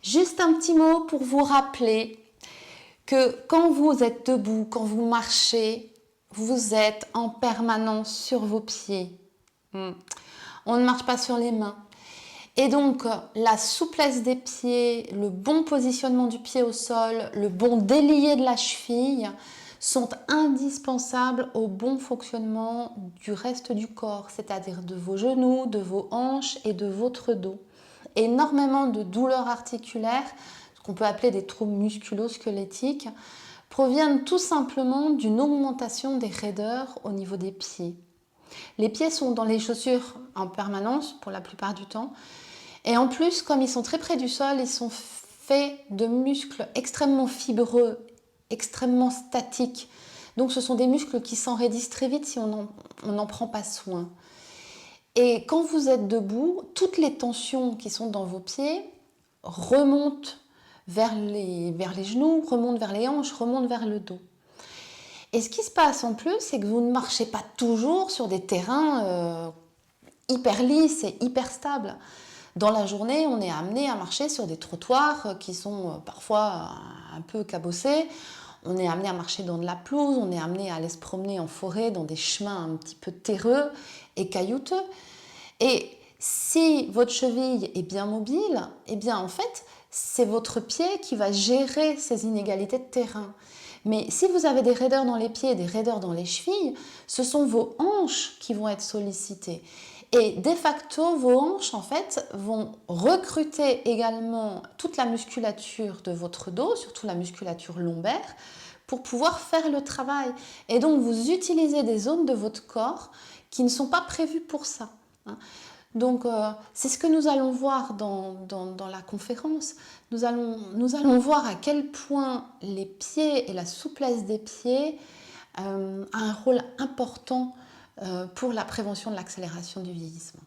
Juste un petit mot pour vous rappeler que quand vous êtes debout, quand vous marchez, vous êtes en permanence sur vos pieds. On ne marche pas sur les mains. Et donc, la souplesse des pieds, le bon positionnement du pied au sol, le bon délié de la cheville sont indispensables au bon fonctionnement du reste du corps, c'est-à-dire de vos genoux, de vos hanches et de votre dos. Énormément de douleurs articulaires, ce qu'on peut appeler des troubles musculo-squelettiques, proviennent tout simplement d'une augmentation des raideurs au niveau des pieds. Les pieds sont dans les chaussures en permanence pour la plupart du temps. Et en plus, comme ils sont très près du sol, ils sont faits de muscles extrêmement fibreux, extrêmement statiques. Donc ce sont des muscles qui s'enraidissent très vite si on n'en prend pas soin. Et quand vous êtes debout, toutes les tensions qui sont dans vos pieds remontent vers les genoux, remontent vers les hanches, remontent vers le dos. Et ce qui se passe en plus, c'est que vous ne marchez pas toujours sur des terrains hyper lisses et hyper stables. Dans la journée, on est amené à marcher sur des trottoirs qui sont parfois un peu cabossés. On est amené à marcher dans de la pelouse, on est amené à aller se promener en forêt dans des chemins un petit peu terreux et caillouteux. Et si votre cheville est bien mobile, eh bien en fait, c'est votre pied qui va gérer ces inégalités de terrain. Mais si vous avez des raideurs dans les pieds et des raideurs dans les chevilles, ce sont vos hanches qui vont être sollicitées. Et de facto, vos hanches, en fait, vont recruter également toute la musculature de votre dos, surtout la musculature lombaire, pour pouvoir faire le travail. Et donc, vous utilisez des zones de votre corps qui ne sont pas prévues pour ça. Donc, c'est ce que nous allons voir dans la conférence. Nous allons voir à quel point les pieds et la souplesse des pieds a un rôle important pour la prévention de l'accélération du vieillissement.